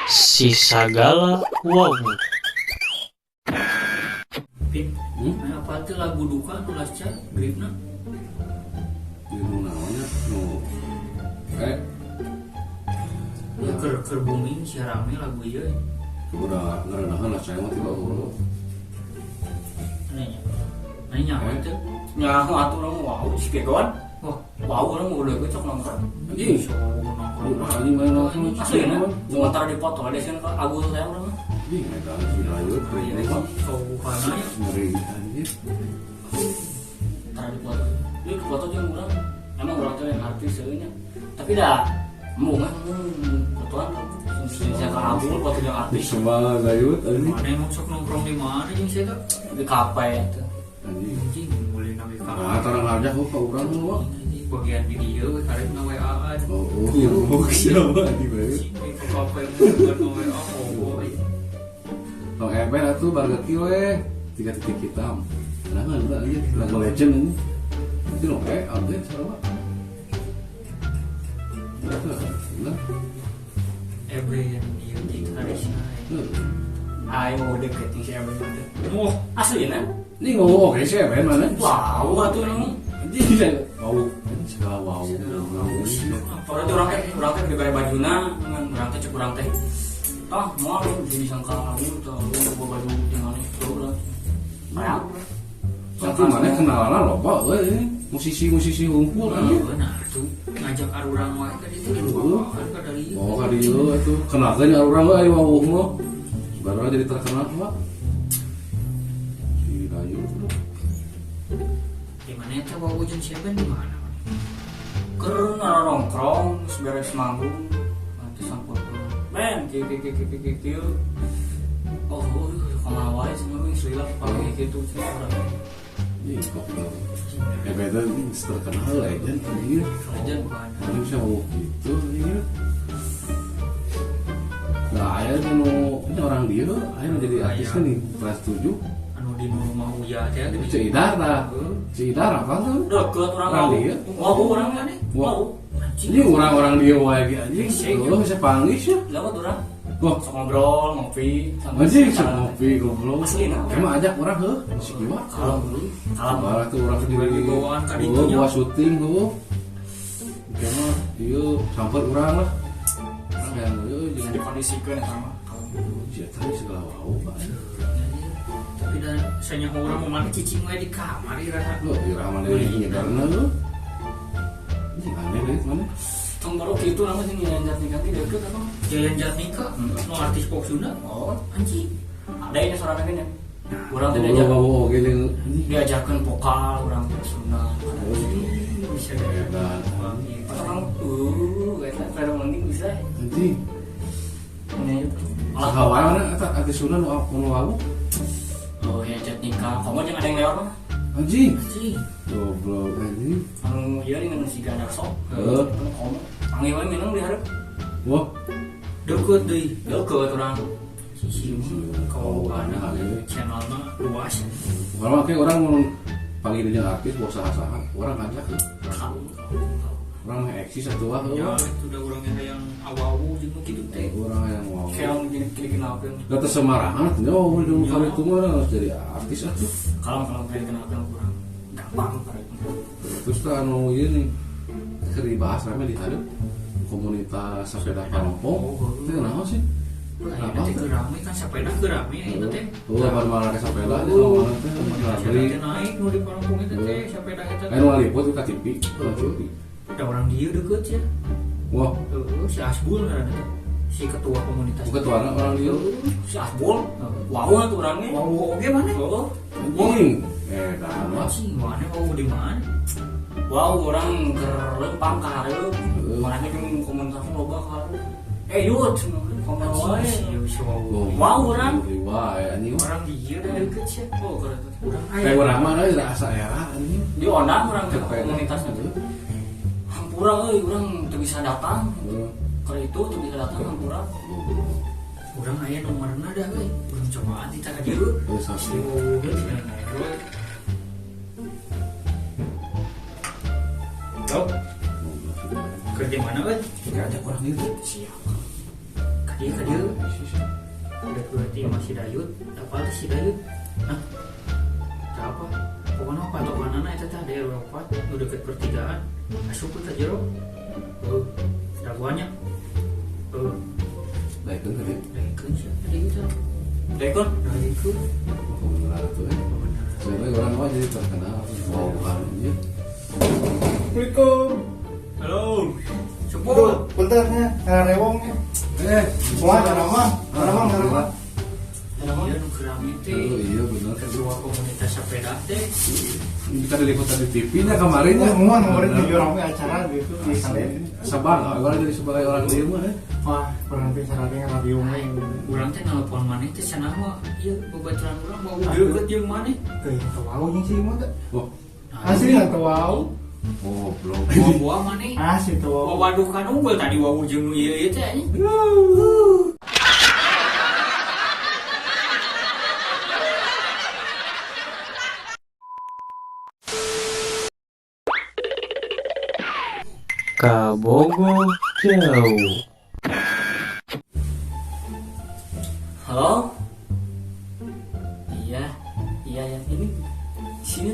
Si Sagala Wow. Pip, apa tuh lagu duka nu lasca gripna? Di naonnya nu Keur booming si rame lagu ieu. udah ngerendahan lah saya mah tiba hulu. Nanya apa tuh? Nyaho atuh urang wow si kegoan. Wah, wow urang udah cocok nongkrong. Anjing. Nongkrong. Anjing mana nongkrong Asli na, sementara di foto ada sih kan Agus saya urang. Anjing eta si layu Iya kayaknya sih, sauhananya ngeri anjir. tara di foto. Ieu foto jeung urang. Emang urang teh yang artis eueunya. Tapi dah embung fotoan saya ka Abul foto jeung artis. Sama layu anjing. Mana emang sok nongkrong di mana jeung saya tuh? Di kafe tuh. Anjing. Anjing boleh nabi kafe. Nah, tarang ngajak ka urang mah. Bagian video karek na WA-an. Oh, siapa anjing bae. Di kafe bukan WA boy. Tong ember atuh barbecue we 3 titik hitam. Nah, enggak anjir, lagu legend ini. Itu no update sarua. Nah, Every yang dia di Karisna. Ayo mau deketin si Every. Oh, asli na? ini ngomong oke sih, Ben mana? Wow, atuh nang. Anjing, wow, segala wow. Padahal orang teh diberi bajuna, orang teh cek orang teh. Ah, mau jadi sangka aku tuh, bawa baju dengan itu lah. Banyak. Tapi mana kenalan loba euy, musisi-musisi hungkul anjir. Nah, itu ngajak arurang wae ka ditu di bawaan ka dari. Oh, ka dieu atuh kenalkeun urang euy wawuh mah. Baru jadi terkenal mah. Si Rayu tuh. Di mana eta bawa jeung siapa di mana? Keur nongkrong beres manggung. Nanti sampur. Men, kieu. Oh, kemana wae sebenarnya silap pakai gitu sih orang. Ih, kok beda ini terkenal legend anjir. Aja bukan. Ini bisa wawuh gitu anjir. Nah, akhirnya ini orang dia, akhirnya jadi artis kan nih kelas 7. Anu di rumah Uya teh gede. Si Idar dah, si Idar apa tuh? Deket orang Orang mau. dia? Mau orang mana? Wah. Mau. Ini orang-orang dia lagi anjing. Lo bisa panggil sih. Lewat orang. Wah, Sok ngobrol, ngopi, anjing sok ngopi goblok. Asli nah. Emang ajak orang heuh, si Kiwa. Kalau dulu, kalau Malah tuh orang sendiri Lagi bawaan ka ditu nya. Gua syuting tuh. Kayaknya ieu samper urang lah. Yang ieu bisa jeung dikondisikan sama. dia tadi segala wau Pak. Tapi dan saya orang mau mandi cicing wae di kamar ira. Lo irama deui nyebarna lo. Ini aneh deh mana? Tong baru gitu nama sih Yayan Jatnika ki deket apa? Yayan Jatnika, nu artis pop Sunda. Oh, anjing. Ada ini suara nya. Urang teh diajak. Wau oge jeung Diajarkan vokal urang teh Sunda. Bisa deh. edan. Orang eta kada mending bisa. Anjing. Ini Ah, kawan mana eta artis Sunda nu wau? Oh ya Jatnika, kamu jangan ada yang lewat mah. Anjing. Anjing. Goblok anjing. Anu ieu dengan si Gadak sok. Heeh. Kamu panggil wae minum di hareup. Wah, Deket deui, deket urang. Si kau ana channelna luas. kalau kayak orang mau panggil dia artis bos saha-saha, orang ngajak tuh. Orang mah eksis atuh wah. Ya itu udah orangnya yang awu-awu jeung kitu teh. Orang yang mau. Kayak gini kenalkeun. Kata sembarangan, nyawa dulu kali itu mah harus jadi artis atuh. Kalau kenalkeun kurang gampang karek. Terus kan anu ieu nih, keur dibahas rame di hadeup komunitas sepeda kelompok. Itu kenapa sih? Ayeuna teh gerame kan sepeda gerame ayeuna teh. Oh, baru malah ke sepeda di mana teh. Komunitas Beli. teh naik nu di Parangpung itu teh sepeda eta teh. Anu ngaliput ka TV, ka TV. Ada orang dia deket ya. Wah, Si Asbul ngaranna teh. Si ketua komunitas. ketuana orang dia. Si Asbul. Wow tuh orangnya. Wow oge mana? Oh. Anjing. Dah mah. Anjing mana wow di mana? Wow orang kerlempang ka hareup. Mana jeung komunitas loba ka hareup. Yut, komen wae. Wow orang. Wah, anjing. Orang dia udah deket sih. Oh kalau itu orang Kayak orang mah euy rasa era anjing. di Ondang orang ke komunitasnya tuh. Hampura euy urang teu bisa datang. Kalau itu teu bisa datang hampura. Urang aya nomerna da euy. Urang cobaan di tangga dieu. Terus asli. Halo. Kerja mana euy? Ngajak orang itu. Siap. Dia udah berarti masih dayut apa sih dayut nah apa pokoknya patokan anak itu teh daerah opat udah deket pertigaan asup ke jero sudah banyak Daikun kan ya? daikun sih tadi gitu daikun Benar tuh ya. Sebenarnya orang awal jadi terkenal. Wow, kan ya. Assalamualaikum. halo sepuh Bentarnya, rewongnya. Wah, karaman. iya nu kerami Oh, teh iya benar. kedua komunitas sepeda teh Kita diliput di TV-nya kemarin ya. Semua kemarin di orang acara gitu di sana. Sabar, orang jadi sebagai orang dia mah ya. Wah, berarti sarannya radionya. urang teh nelpon maneh teh cenah mah ieu babaturan urang mau deukeut jeung maneh Tuh, yang tahu nya sih mah. Oh, Asli yang tahu. oh belum. bawa maneh Asli tahu. waduh kan unggul tadi wau jeung ieu teh anjing Kabogo jauh. halo iya ya ini sini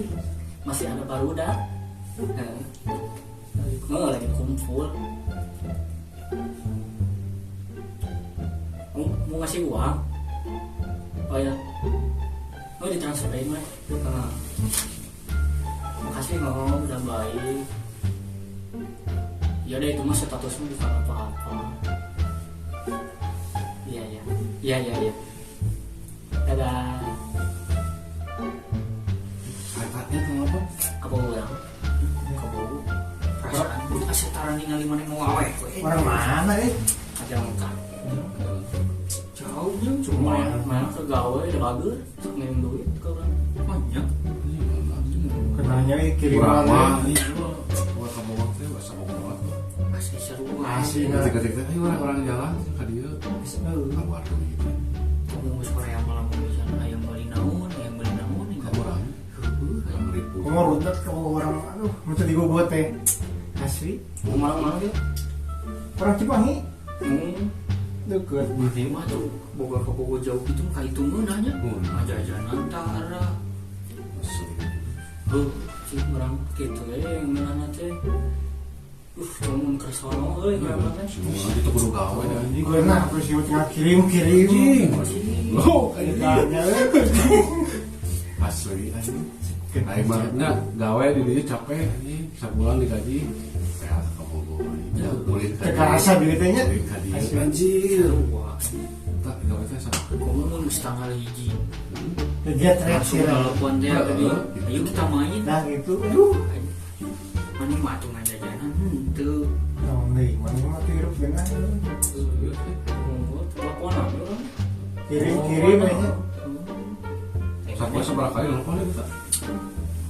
masih ada barudak lagi kumpul mau ngasih uang oh ya mau ditransferin mah makasih ngomong udah baik ya udah itu mah statusnya bukan apa-apa iya dadah Katanya tuh apa? apa orang perasaan asetaran ningali mana mau awet Orang mana aja lengkap jauhnya cuma mana ke gawe udah bagus ngirim duit ke orang banyak Kenanya Kurang kiriman. mah. Buat kamu waktu bahasa ngomong. masih seru Asli. Ketika-ketika orang jalan ke dia. Kabar tuh gitu. kamu mau Korea malam bisa ayam beli naon Kamu orang. Yang ribu. Ngomong rudet ke orang, aduh, mesti digobot teh. Asli. mau malam dia Orang Cipahi deket. ini mah tuh boga ke boga jauh gitu kayak itu nanya aja antara si orang gitu yang mana teh cuman kesono gimana Semua itu kudu gawe ya anjing. Gue nah, terus ibu tinggal kirim. Loh, Kayaknya asli anjing. Nah, ibaratnya gawe di dia capek anjing, sebulan digaji. Kayak kamu ya kulit Kekerasa duitnya. Kulit ka dia anjir. wah Tak gawe teh sama. kamu mau setengah hiji Dia teriak langsung sih. telepon dia tadi ayo kita main Nah gitu, aduh. mana mah tuh ngajajanan tuh Oh, nih, mana mah hirup dengan telepon apa kirim aja. Sampai seberapa kali nelfon kita?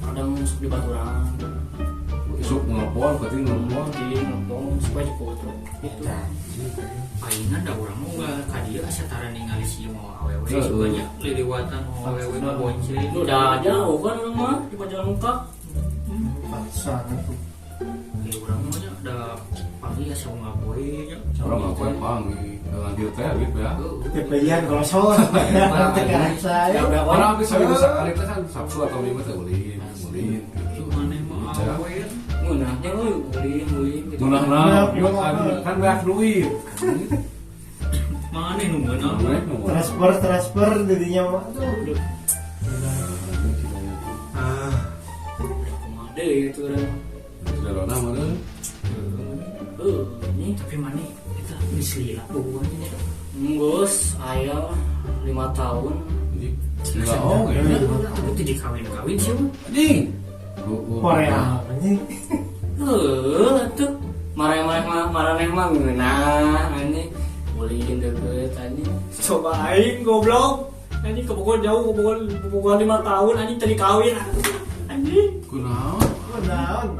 kadang masuk di baturan Isuk nelfon, keting nelfon. di ngomong supaya foto itu palingan dah orang mau nggak kadia setara ningali si mau awewe sukanya liliwatan mau awewe mah bonceng udah jauh kan orang mah di Pajalan Muka Sangat tuh. ya orang mah ada pagi ya sama ngapoin Orang ngapain pangi, lanjut teh gitu ya. Tepeyan kalau soal, terkerasa ya. Orang bisa sekali itu kan Sabtu atau Minggu teh ulin gitu. mana mah awewe ngunahnya ulin gitu Munah kan banyak duit. mana nunggu Transfer didinya mah. Aduh. kumade itu orang Sudah mana? ini tapi mana kita diselila buahnya nggus ayah 5 tahun Enggak oh ya. tapi tidak kawin sih Anjing. Korea apa nih? tuh marah mah ngeunah ini bolehin deket anjing cobain goblok anjing ke Bogor jauh ke Bogor 5 tahun anjing tadi kawin anjing Kunaon? Naon,